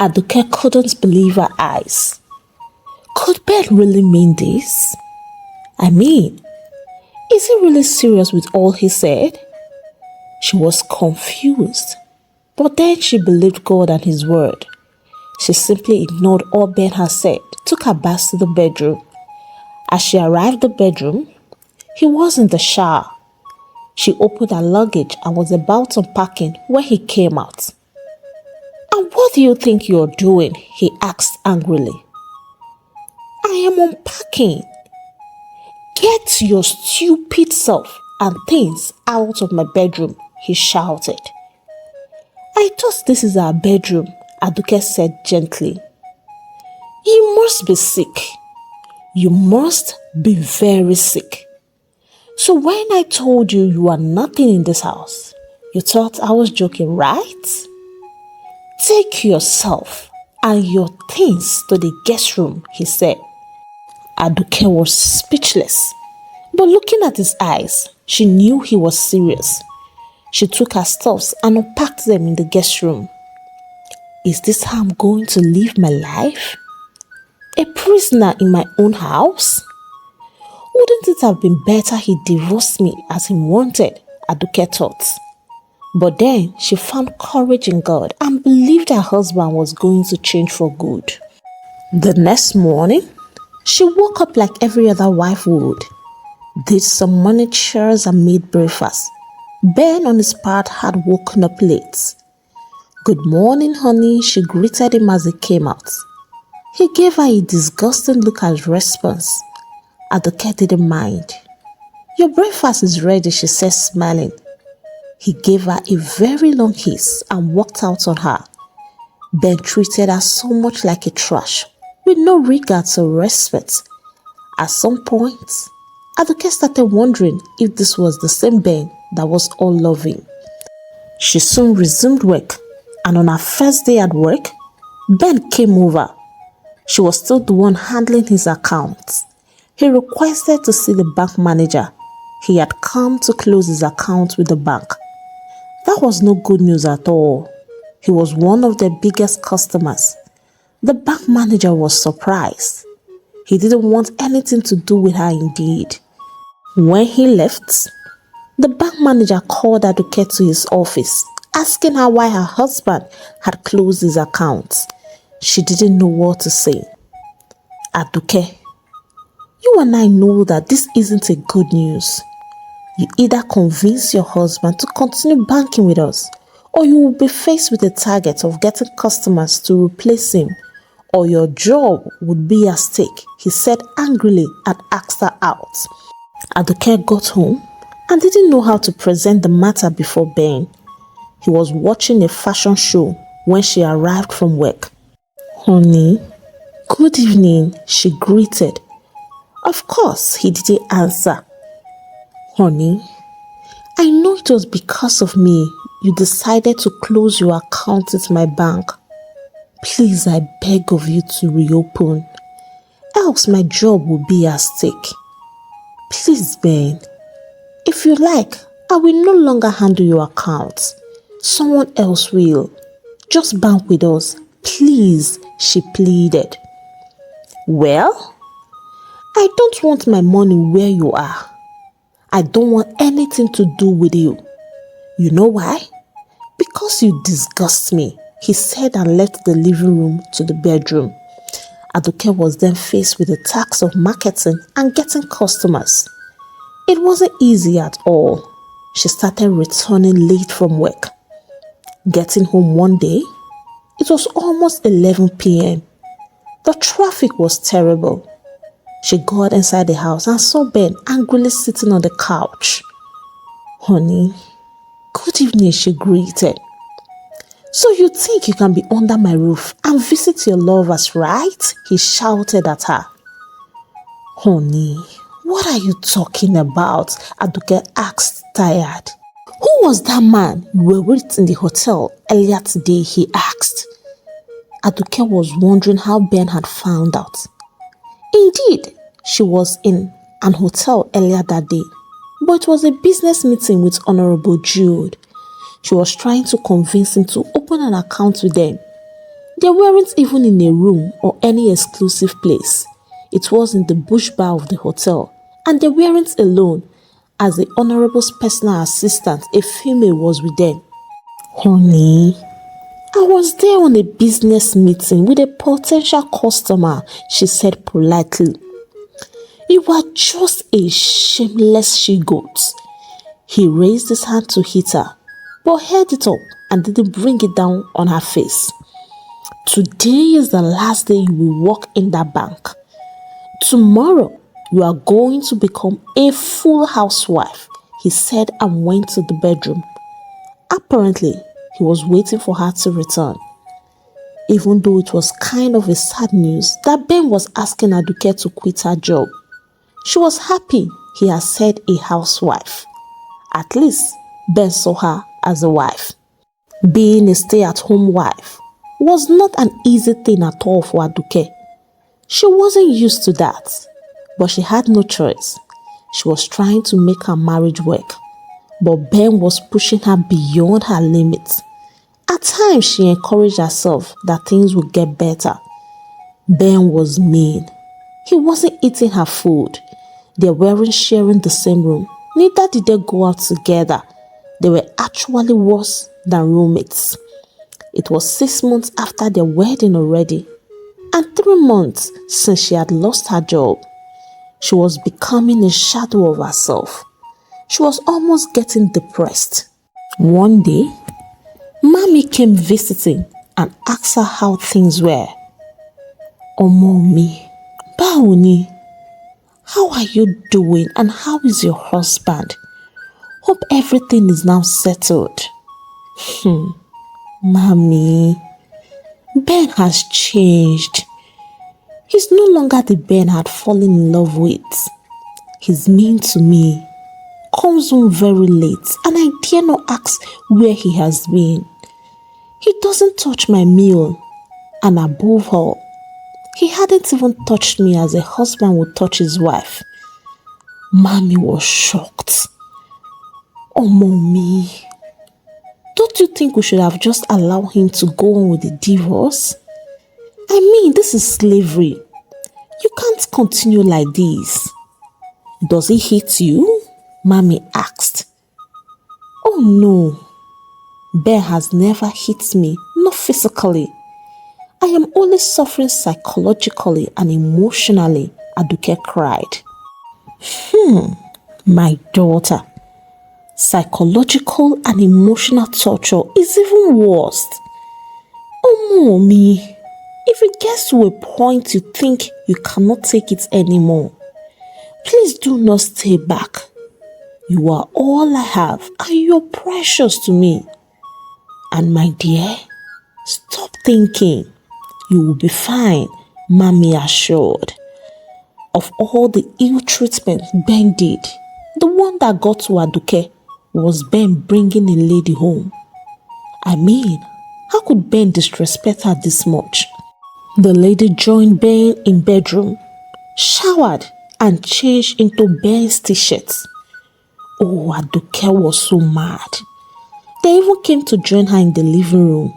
Aduke couldn't believe her eyes. Could Ben really mean this? I mean, is he really serious with all he said? She was confused, but then she believed God and his word. She simply ignored all Ben had said, took her bags to the bedroom. As she arrived at the bedroom, he was in the shower. She opened her luggage and was about unpacking when he came out. "And what do you think you're doing?" he asked angrily. "I am unpacking." "Get your stupid self and things out of my bedroom," he shouted. "I thought this is our bedroom," Aduke said gently. "You must be sick. You must be very sick. So when I told you you are nothing in this house, you thought I was joking, right? Take yourself and your things to the guest room," he said. Aduke was speechless, but looking at his eyes, she knew he was serious. She took her stuffs and unpacked them in the guest room. Is this how I'm going to live my life? A prisoner in my own house? Wouldn't it have been better he divorced me as he wanted, Aduke thought. But then she found courage in God and believed her husband was going to change for good. The next morning, she woke up like every other wife would, did some morning chores and made breakfast. Ben on his part had woken up late. "Good morning, honey," she greeted him as he came out. He gave her a disgusting look as response. Aduke didn't mind. "Your breakfast is ready," she said, smiling. He gave her a very long kiss and walked out on her. Ben treated her so much like a trash, with no regards or respect. At some point, Aduke started wondering if this was the same Ben that was all loving. She soon resumed work, and on her first day at work, Ben came over. She was still the one handling his accounts. He requested to see the bank manager. He had come to close his account with the bank. That was no good news at all. He was one of their biggest customers. The bank manager was surprised. He didn't want anything to do with her indeed. When he left, the bank manager called Aduke to his office, asking her why her husband had closed his account. She didn't know what to say. "Aduke, you and I know that this isn't a good news. You either convince your husband to continue banking with us, or you will be faced with the target of getting customers to replace him, or your job would be at stake," he said angrily and asked her out. Aduke got home and didn't know how to present the matter before Ben. He was watching a fashion show when she arrived from work. "Honey, good evening," she greeted. Of course, he didn't answer. "Honey, I know it was because of me you decided to close your account at my bank. Please, I beg of you to reopen, else my job will be at stake. Please, Ben, if you like, I will no longer handle your account. Someone else will. Just bank with us, please," she pleaded. "Well, I don't want my money where you are. I don't want anything to do with you. You know why? Because you disgust me," he said and left the living room to the bedroom. Aduke was then faced with the task of marketing and getting customers. It wasn't easy at all. She started returning late from work. Getting home one day, it was almost 11 p.m. The traffic was terrible. She got inside the house and saw Ben angrily sitting on the couch. "Honey, good evening," she greeted. "So you think you can be under my roof and visit your lovers, right?" he shouted at her. "Honey, what are you talking about?" Aduke asked, tired. "Who was that man you were with in the hotel earlier today?" he asked. Aduke was wondering how Ben had found out. Indeed, she was in an hotel earlier that day, but it was a business meeting with Honorable Jude. She was trying to convince him to open an account with them. They weren't even in a room or any exclusive place. It was in the bush bar of the hotel, and they weren't alone, as the Honorable's personal assistant, a female, was with them. Honey, I was there on a business meeting with a potential customer, she said politely. You are just a shameless she-goat. He raised his hand to hit her, but held it up and didn't bring it down on her face. Today is the last day you will work in that bank. Tomorrow, you are going to become a full housewife, he said, and went to the bedroom. Apparently, he was waiting for her to return. Even though it was kind of a sad news that Ben was asking Aduke to quit her job, she was happy he had said a housewife. At least, Ben saw her as a wife. Being a stay-at-home wife was not an easy thing at all for Aduke. She wasn't used to that, but she had no choice. She was trying to make her marriage work, but Ben was pushing her beyond her limits. At times, she encouraged herself that things would get better. Ben was mean. He wasn't eating her food. They weren't sharing the same room. Neither did they go out together. They were actually worse than roommates. It was 6 months after their wedding already, and 3 months since she had lost her job. She was becoming a shadow of herself. She was almost getting depressed. One day, Mommy came visiting and asked her how things were. Mommy, báwo ni? How are you doing and how is your husband? Hope everything is now settled. Mommy, Ben has changed. He's no longer the Ben I had fallen in love with. He's mean to me, comes home very late, and I dare not ask where he has been. He doesn't touch my meal, and above all, he hadn't even touched me as a husband would touch his wife. Mommy was shocked. Mommy, don't you think we should have just allowed him to go on with the divorce? I mean, this is slavery. You can't continue like this. Does he hit you? Mommy asked. Oh no, Ben has never hit me, not physically. I am only suffering psychologically and emotionally, Aduke cried. My daughter, psychological and emotional torture is even worse. Mommy, if it gets to a point you think you cannot take it anymore, please do not stay back. You are all I have and you're precious to me. And my dear, stop thinking. You will be fine, Mommy assured. Of all the ill treatment Ben did, the one that got to Aduke was Ben bringing a lady home. I mean, how could Ben disrespect her this much? The lady joined Ben in bedroom, showered and changed into Ben's t-shirts. Oh, Aduke was so mad. They even came to join her in the living room.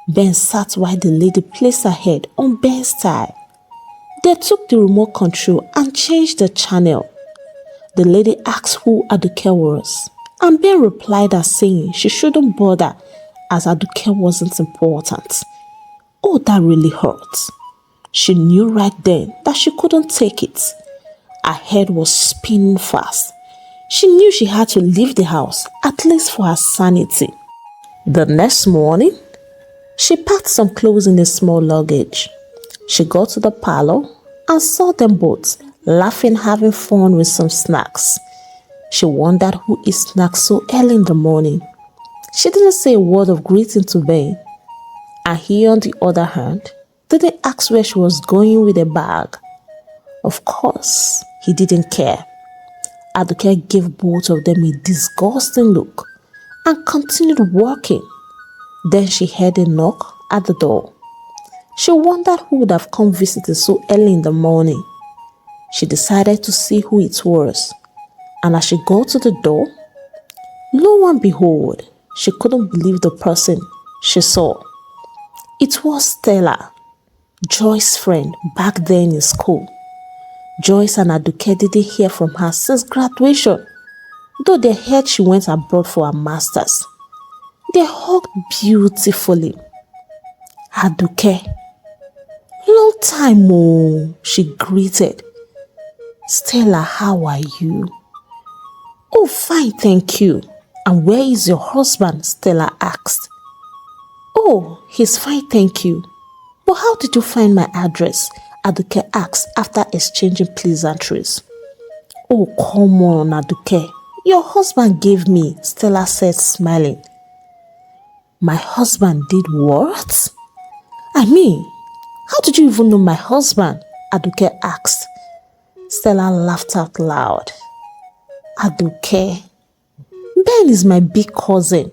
Ben sat while the lady placed her head on Ben's thigh. They took the remote control and changed the channel. The lady asked who Aduke was, and Ben replied as saying she shouldn't bother as Aduke wasn't important. Oh, that really hurt. She knew right then that she couldn't take it. Her head was spinning fast. She knew she had to leave the house, at least for her sanity. The next morning, she packed some clothes in a small luggage. She got to the parlor and saw them both, laughing, having fun with some snacks. She wondered who eats snacks so early in the morning. She didn't say a word of greeting to Ben. And he, on the other hand, didn't ask where she was going with a bag. Of course, he didn't care. Aduke gave both of them a disgusting look and continued walking. Then she heard a knock at the door. She wondered who would have come visiting so early in the morning. She decided to see who it was, and as she got to the door, lo and behold, she couldn't believe the person she saw. It was Stella, Joy's friend back then in school. Joyce and Aduke didn't hear from her since graduation, though they heard she went abroad for her masters. They hugged beautifully. Aduke, long time oh, she greeted. Stella, how are you? Oh, fine, thank you. And where is your husband? Stella asked. Oh, he's fine, thank you. But how did you find my address? Aduke asked after exchanging pleasantries. Oh, come on, Aduke. Your husband gave me, Stella said, smiling. My husband did what? I mean, how did you even know my husband? Aduke asked. Stella laughed out loud. Aduke, Ben is my big cousin.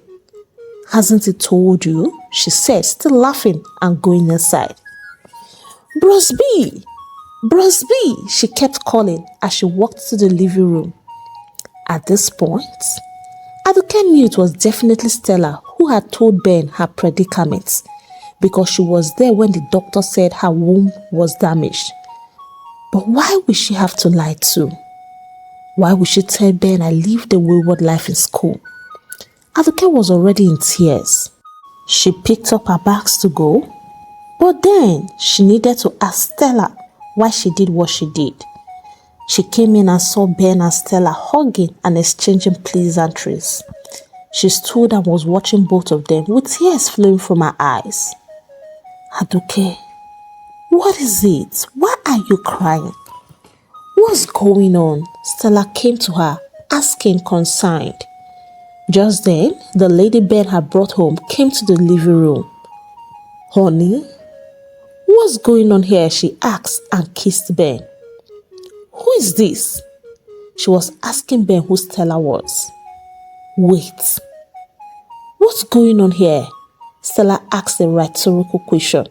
Hasn't he told you? She said, still laughing and going inside. Bros B, Bros B, she kept calling as she walked to the living room. At this point, Aduke knew it was definitely Stella who had told Ben her predicament because she was there when the doctor said her womb was damaged. But why would she have to lie too? Why would she tell Ben I lived a wayward life in school? Aduke was already in tears. She picked up her bags to go, but then she needed to ask Stella why she did what she did. She came in and saw Ben and Stella hugging and exchanging pleasantries. She stood and was watching both of them with tears flowing from her eyes. Aduke, what is it? Why are you crying? What's going on? Stella came to her, asking concerned. Just then, the lady Ben had brought home came to the living room. Honey, what's going on here? She asked and kissed Ben. Who is this? She was asking Ben who Stella was. Wait, what's going on here? Stella asked a rhetorical question.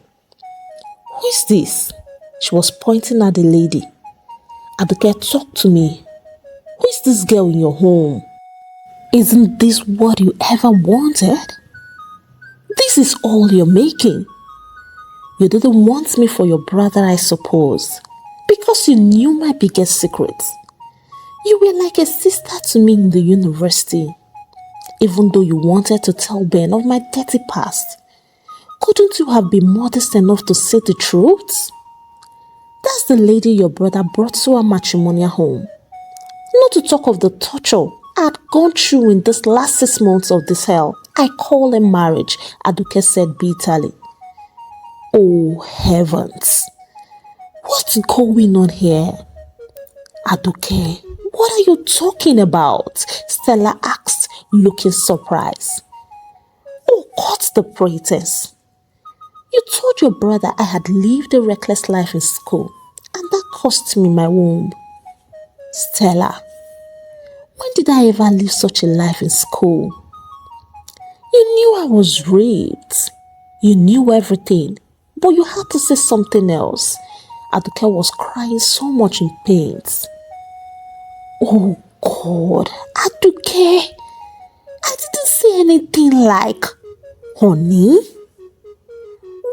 Who is this? She was pointing at the lady. Aduke, talk to me. Who is this girl in your home? Isn't this what you ever wanted? This is all you're making. You didn't want me for your brother, I suppose, because you knew my biggest secrets. You were like a sister to me in the university. Even though you wanted to tell Ben of my dirty past, couldn't you have been modest enough to say the truth? That's the lady your brother brought to our matrimonial home. Not to talk of the torture I had gone through in this last 6 months of this hell I call a marriage, Aduke said bitterly. Oh heavens, what's going on here? Aduke, what are you talking about? Stella asked, looking surprised. Oh, cut the pretense. You told your brother I had lived a reckless life in school, and that cost me my womb. Stella, when did I ever live such a life in school? You knew I was raped. You knew everything, but you had to say something else. Aduke was crying so much in pain. Oh God, Aduke, I didn't say anything like, honey.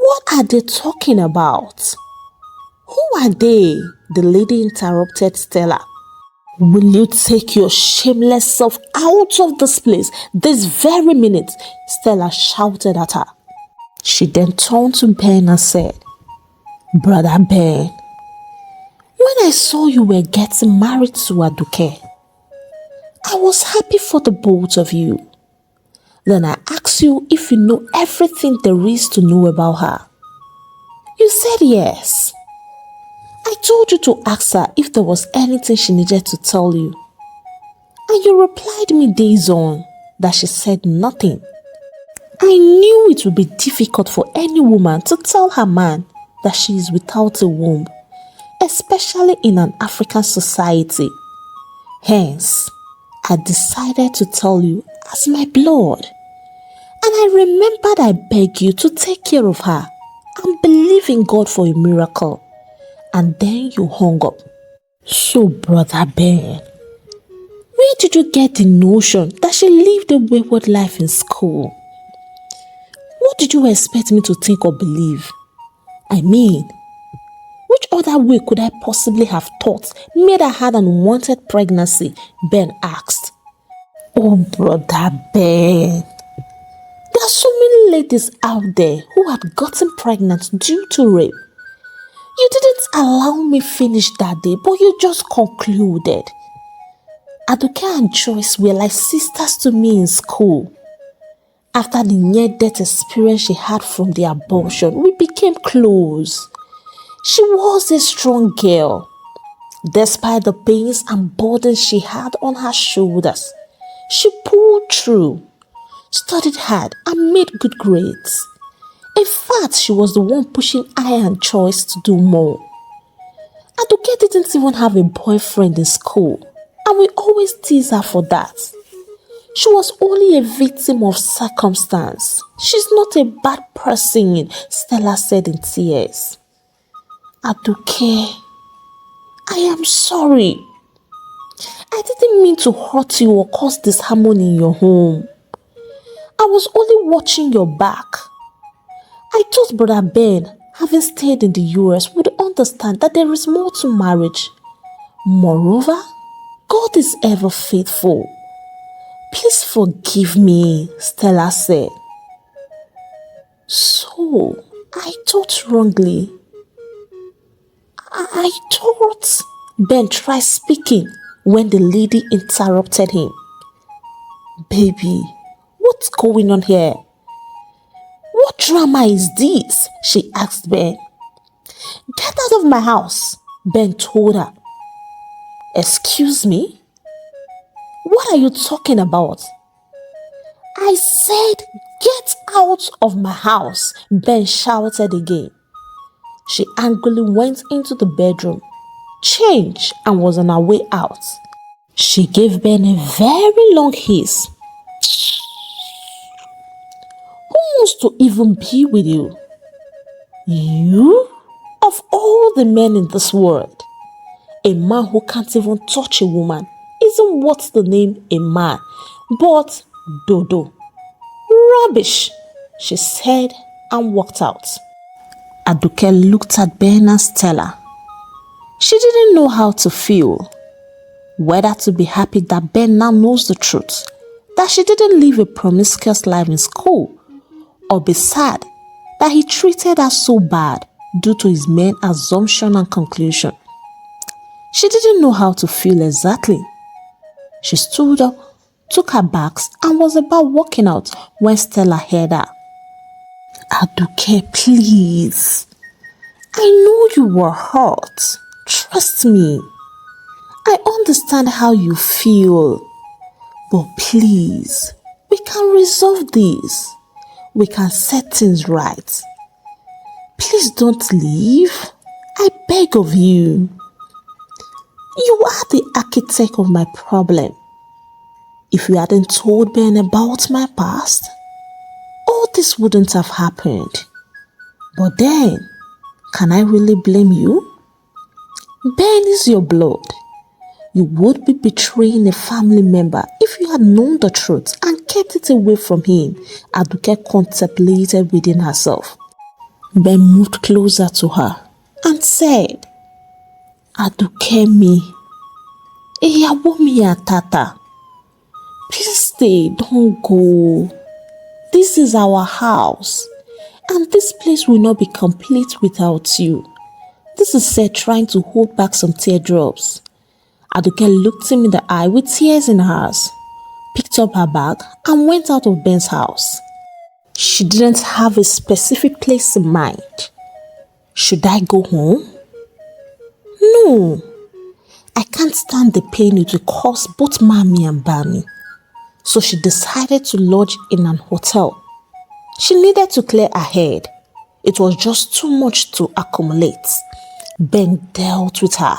What are they talking about? Who are they? The lady interrupted Stella. Will you take your shameless self out of this place this very minute? Stella shouted at her. She then turned to Ben and said, Brother Ben, when I saw you were getting married to Aduke, I was happy for the both of you. Then I asked you if you know everything there is to know about her. You said yes. I told you to ask her if there was anything she needed to tell you. And you replied me days on that she said nothing. I knew it would be difficult for any woman to tell her man that she is without a womb, especially in an African society. Hence, I decided to tell you as my blood. And I remembered I begged you to take care of her and believe in God for a miracle. And then you hung up. So, Brother Ben, where did you get the notion that she lived a wayward life in school? What did you expect me to think or believe? I mean, which other way could I possibly have thought made I had an unwanted pregnancy? Ben asked. Oh, brother Ben. There are so many ladies out there who had gotten pregnant due to rape. You didn't allow me finish that day, but you just concluded. Aduke and Joyce were like sisters to me in school. After the near-death experience she had from the abortion, we became close. She was a strong girl. Despite the pains and burdens she had on her shoulders, she pulled through, studied hard, and made good grades. In fact, she was the one pushing I and Joyce to do more. Aduke didn't even have a boyfriend in school, and we always tease her for that. She was only a victim of circumstance. She's not a bad person, Stella said in tears. Aduke, I am sorry. I didn't mean to hurt you or cause disharmony in your home. I was only watching your back. I thought Brother Ben, having stayed in the US, would understand that there is more to marriage. Moreover, God is ever faithful. Please forgive me, Stella said. So, I thought wrongly. I thought... Ben tried speaking when the lady interrupted him. Baby, what's going on here? What drama is this? She asked Ben. Get out of my house, Ben told her. Excuse me? What are you talking about? I said, get out of my house, Ben shouted again. She angrily went into the bedroom, changed, and was on her way out. She gave Ben a very long hiss. Who wants to even be with you? You? Of all the men in this world, a man who can't even touch a woman isn't worth the name a man, but dodo. Rubbish, she said and walked out. Aduke looked at Ben and Stella. She didn't know how to feel. Whether to be happy that Ben now knows the truth, that she didn't live a promiscuous life in school, or be sad that he treated her so bad due to his main assumption and conclusion. She didn't know how to feel exactly. She stood up, took her bags, and was about walking out when Stella heard her. Aduke, please. I know you were hurt. Trust me. I understand how you feel. But please, we can resolve this. We can set things right. Please don't leave. I beg of you. You are the architect of my problem. If you hadn't told Ben about my past, all this wouldn't have happened. But then, can I really blame you? Ben is your blood. You would be betraying a family member if you had known the truth and kept it away from him, Aduke contemplated within herself. Ben moved closer to her and said, Aduke mi, ìyàwó mi àtàtà. Please stay, don't go. This is our house, and this place will not be complete without you. This is said trying to hold back some teardrops. Aduke looked him in the eye with tears in her eyes, picked up her bag, and went out of Ben's house. She didn't have a specific place in mind. Should I go home? No. I can't stand the pain it will cause both Mommy and Bami. So she decided to lodge in an hotel. She needed to clear her head. It was just too much to accumulate. Ben dealt with her.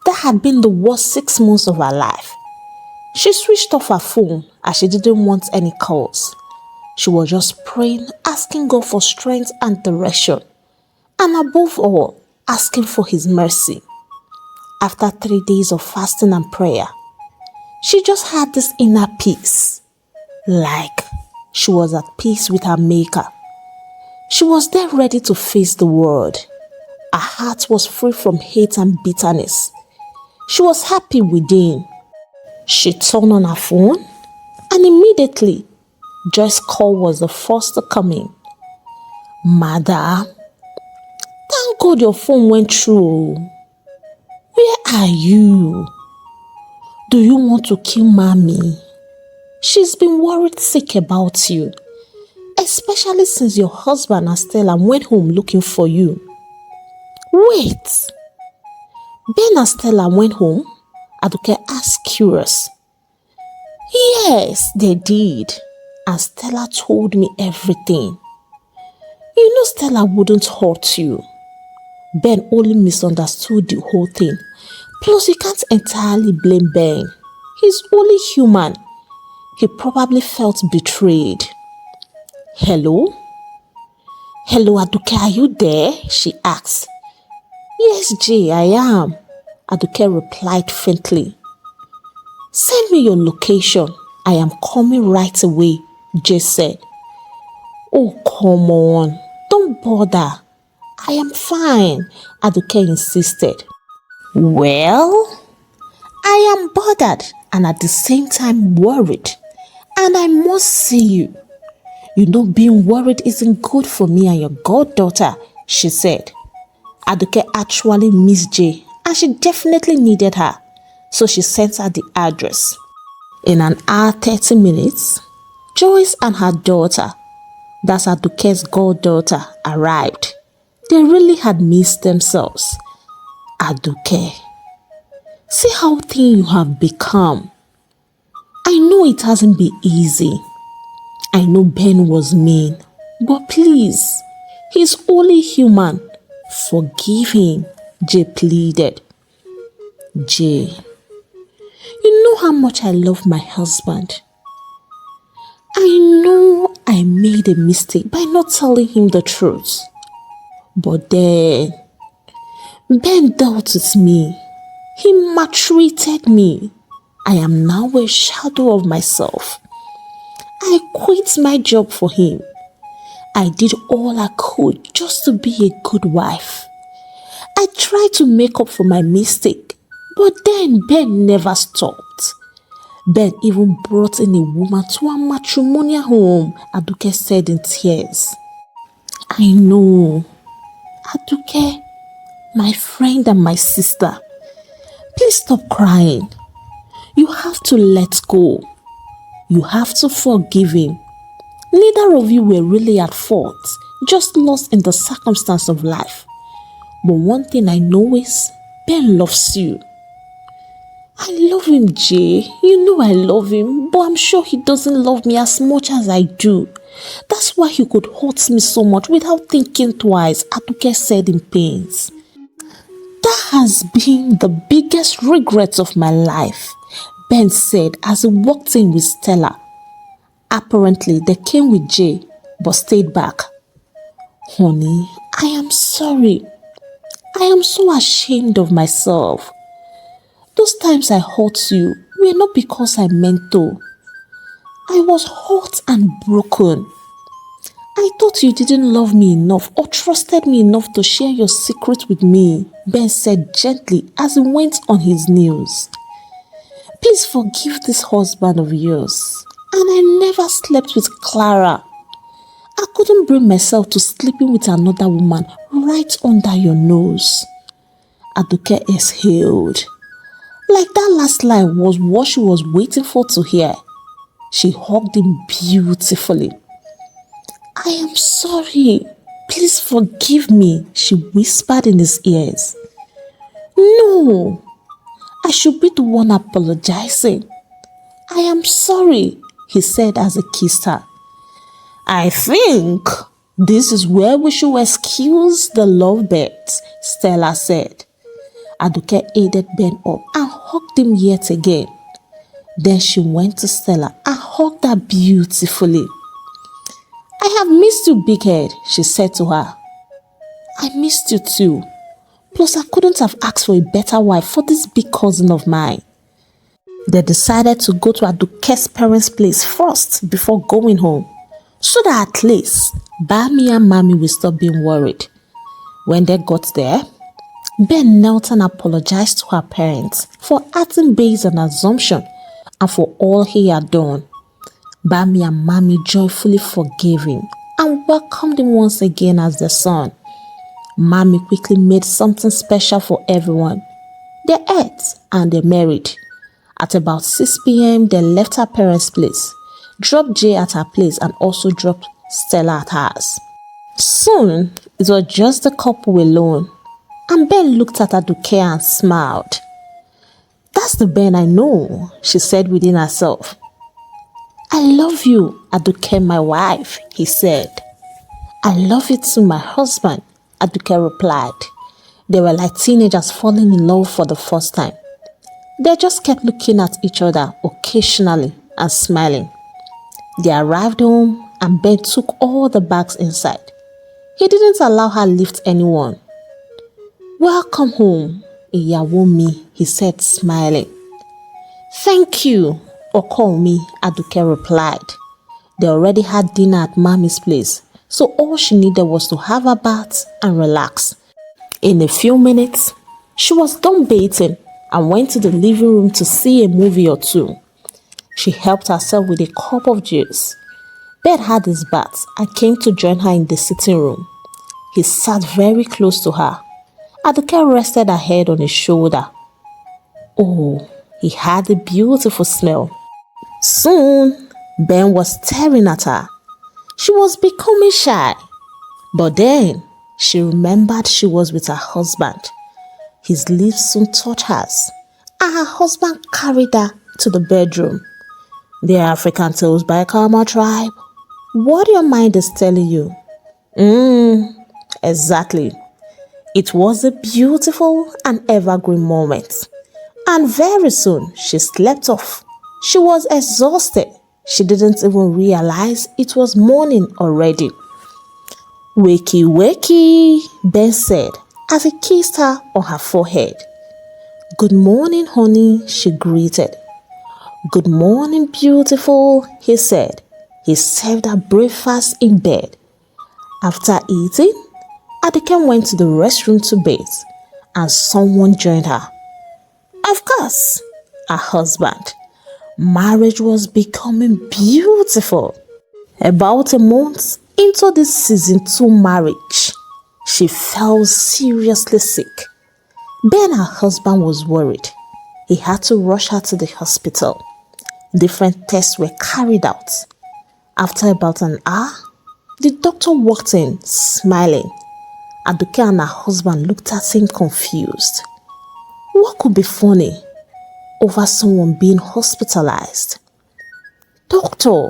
That had been the worst 6 months of her life. She switched off her phone as she didn't want any calls. She was just praying, asking God for strength and direction. And above all, asking for His mercy. After 3 days of fasting and prayer, she just had this inner peace. Like she was at peace with her Maker. She was there ready to face the world. Her heart was free from hate and bitterness. She was happy within. She turned on her phone and immediately Joyce's call was the first to come in. Mother, thank God your phone went through. Where are you? Do you want to kill Mommy? She's been worried sick about you, especially since your husband and Stella went home looking for you. Wait, Ben and Stella went home? Aduke asked curious. Yes, they did. And Stella told me everything. You know Stella wouldn't hurt you. Ben only misunderstood the whole thing. Plus, you can't entirely blame Ben. He's only human. He probably felt betrayed. Hello? Hello, Aduke, are you there? She asked. Yes, Jay, I am. Aduke replied faintly. Send me your location. I am coming right away, Jay said. Oh, come on. Don't bother. I am fine, Aduke insisted. Well, I am bothered and at the same time worried. And I must see you. You know being worried isn't good for me and your goddaughter, she said. Aduke actually missed Jay and she definitely needed her. So she sent her the address. In an hour 30 minutes, Joyce and her daughter, that's Aduke's goddaughter, arrived. They really had missed themselves. Aduke, see how thin you have become. I know it hasn't been easy. I know Ben was mean, but please, he's only human. Forgive him, Jay pleaded. Jay, you know how much I love my husband. I know I made a mistake by not telling him the truth. But then, Ben dealt with me. He maltreated me. I am now a shadow of myself. I quit my job for him. I did all I could just to be a good wife. I tried to make up for my mistake, but then Ben never stopped. Ben even brought in a woman to our matrimonial home, Aduke said in tears. I know. Aduke, my friend and my sister, please stop crying. You have to let go. You have to forgive him. Neither of you were really at fault, just lost in the circumstance of life. But one thing I know is, Ben loves you. I love him, Jay. You know I love him, but I'm sure he doesn't love me as much as I do. That's why he could hurt me so much without thinking twice, Aduke said in pains. That has been the biggest regret of my life, Ben said as he walked in with Stella. Apparently, they came with Jay, but stayed back. Honey, I am sorry. I am so ashamed of myself. Those times I hurt you were not because I meant to. I was hurt and broken. I thought you didn't love me enough or trusted me enough to share your secret with me, Ben said gently as he went on his knees. Please forgive this husband of yours. And I never slept with Clara. I couldn't bring myself to sleeping with another woman right under your nose. Aduke exhaled. Like that last line was what she was waiting for to hear. She hugged him beautifully. I am sorry. Please forgive me, she whispered in his ears. No, I should be the one apologizing. I am sorry, he said as he kissed her. I think this is where we should excuse the lovebirds, Stella said. Aduke aided Ben up and hugged him yet again. Then she went to Stella and hugged her beautifully. I have missed you, big head, she said to her. I missed you too. Plus, I couldn't have asked for a better wife for this big cousin of mine. They decided to go to Aduke's parents' place first before going home, so that at least Bami and Mommy will stop being worried. When they got there, Ben knelt and apologized to her parents for acting based on assumption and for all he had done. Bami and Mommy joyfully forgave him and welcomed him once again as their son. Mommy quickly made something special for everyone. They ate and they married. At about 6 p.m., they left her parents' place, dropped Jay at her place and also dropped Stella at hers. Soon, it was just the couple alone, and Ben looked at Aduke and smiled. "That's the Ben I know," she said within herself. "I love you, Aduke, my wife," he said. "I love you too, my husband," Aduke replied. They were like teenagers falling in love for the first time. They just kept looking at each other occasionally and smiling. They arrived home and Ben took all the bags inside. He didn't allow her lift anyone. "Welcome home, Iyawo mi," he said, smiling. "Thank you, Okomi," Aduke replied. They already had dinner at Mommy's place, so all she needed was to have a bath and relax. In a few minutes, she was done bathing and went to the living room to see a movie or two. She helped herself with a cup of juice. Ben had his bath and came to join her in the sitting room. He sat very close to her. Aduke rested her head on his shoulder. Oh, he had a beautiful smell. Soon, Ben was staring at her. She was becoming shy. But then, she remembered she was with her husband. His lips soon touched hers, and her husband carried her to the bedroom. The African Tales by Kamma tribe. What your mind is telling you? Exactly. It was a beautiful and evergreen moment. And very soon, she slept off. She was exhausted. She didn't even realize it was morning already. "Wakey, wakey," Ben said as he kissed her on her forehead. "Good morning, honey," she greeted. "Good morning, beautiful," he said. He served her breakfast in bed. After eating, Aduke went to the restroom to bathe, and someone joined her. Of course, her husband. Marriage was becoming beautiful. About a month into this season 2 marriage, she fell seriously sick. Ben, her husband, was worried. He had to rush her to the hospital. Different tests were carried out. After about an hour, the doctor walked in, smiling. Aduke and her husband looked at him confused. What could be funny over someone being hospitalized? "Doctor,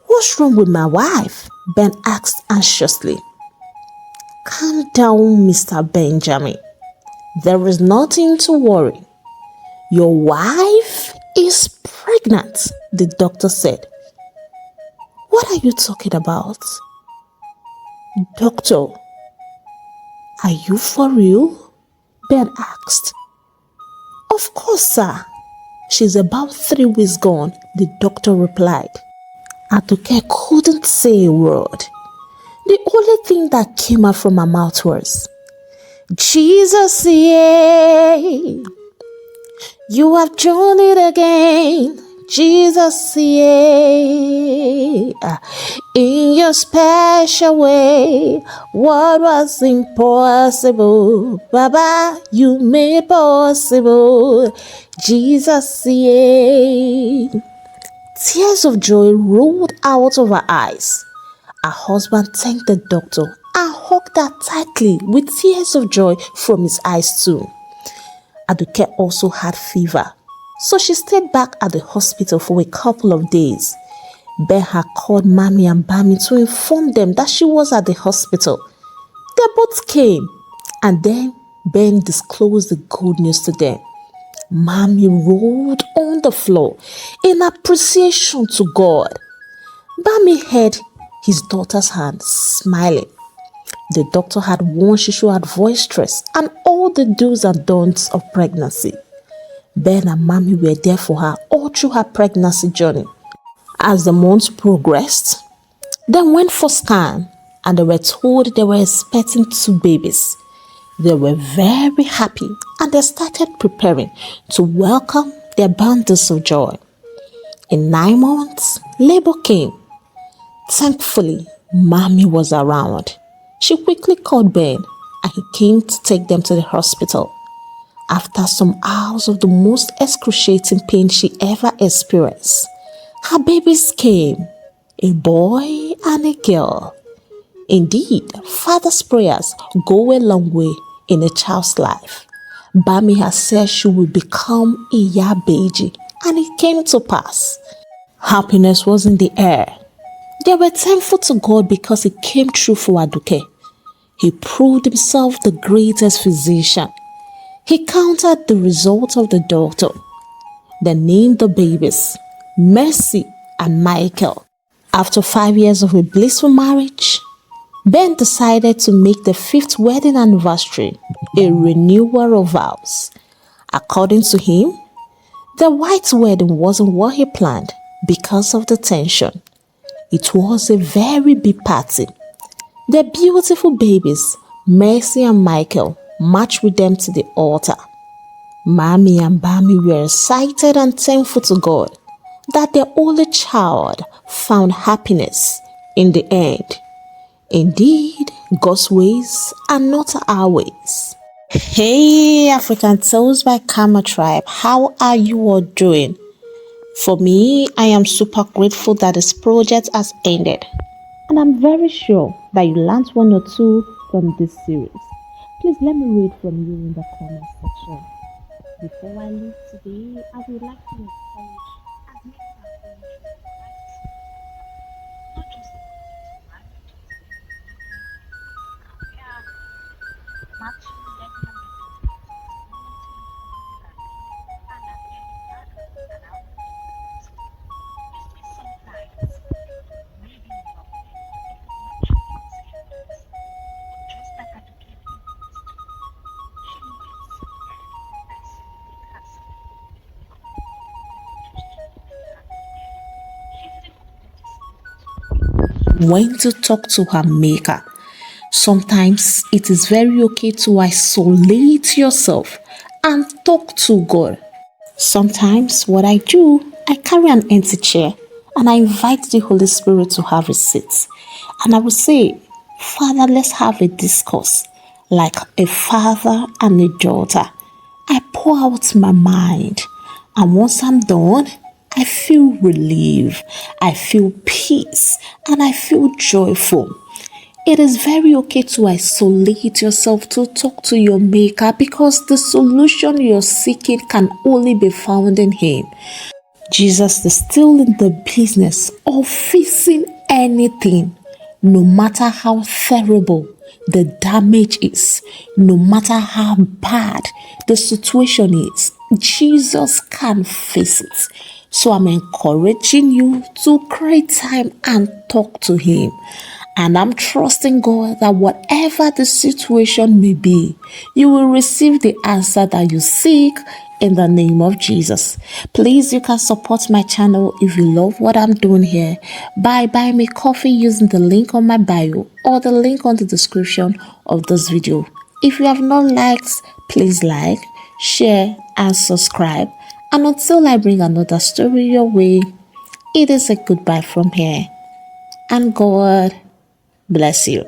what's wrong with my wife?" Ben asked anxiously. "Calm down, Mr. Benjamin. There is nothing to worry. Your wife is pregnant," the doctor said. "What are you talking about?" "Doctor, are you for real?" Ben asked. "Of course, sir. She's about 3 weeks gone," the doctor replied. Aduke couldn't say a word. The only thing that came out from her mouth was, "Jesus, yeah, you have journeyed again. Jesus, yeah, in your special way, what was impossible, Baba, you made possible. Jesus, yeah." Tears of joy rolled out of her eyes. Her husband thanked the doctor and hugged her tightly with tears of joy from his eyes too. Aduke also had fever, so she stayed back at the hospital for a couple of days. Ben had called Mommy and Bami to inform them that she was at the hospital. They both came, and then Ben disclosed the good news to them. Mommy rolled on the floor in appreciation to God. Bami held his daughter's hand, smiling. The doctor had warned she should avoid stress and all the do's and don'ts of pregnancy. Ben and Mommy were there for her all through her pregnancy journey. As the months progressed, Then went for scan and they were told they were expecting 2 babies. They were very happy and they started preparing to welcome their bundles of joy. In 9 months, labor came. Thankfully, Mommy was around. She quickly called Ben and he came to take them to the hospital. After some hours of the most excruciating pain she ever experienced, her babies came, a boy and a girl. Indeed, father's prayers go a long way in a child's life. Bami has said she will become a Yabeji, and it came to pass. Happiness was in the air. They were thankful to God because He came true for Aduke. He proved Himself the greatest physician. He counted the results of the doctor. They named the babies Mercy and Michael. After 5 years of a blissful marriage, Ben decided to make the 5th wedding anniversary a renewal of vows. According to him, the white wedding wasn't what he planned because of the tension. It was a very big party. The beautiful babies, Mercy and Michael, marched with them to the altar. Mommy and Bami were excited and thankful to God that their only child found happiness in the end. Indeed, God's ways are not our ways. Hey, African Tales by Kamma Tribe, how are you all doing? For me, I am super grateful that this project has ended. And I'm very sure that you learned 1 or 2 from this series. Please let me read from you in the comment section. Before I leave today, I would like to encourage as many as are going through the crisis, not just about marriages, yeah, matching them and sometimes maybe not just like I do when to talk to her maker. Sometimes it is very okay to isolate yourself and talk to God. Sometimes what I do, I carry an empty chair and I invite the Holy Spirit to have a seat. And I will say, Father, let's have a discourse like a father and a daughter. I pour out my mind, and once I'm done, I feel relief, I feel peace, and I feel joyful. It is very okay to isolate yourself to talk to your maker because the solution you're seeking can only be found in Him. Jesus is still in the business of fixing anything, no matter how terrible the damage is, no matter how bad the situation is. Jesus can fix it. So I'm encouraging you to create time and talk to Him. And I'm trusting God that whatever the situation may be, you will receive the answer that you seek in the name of Jesus. Please, you can support my channel if you love what I'm doing here by buying me coffee using the link on my bio or the link on the description of this video. If you have not liked, please like, share and subscribe. And until I bring another story your way, it is a goodbye from here. And God bless you.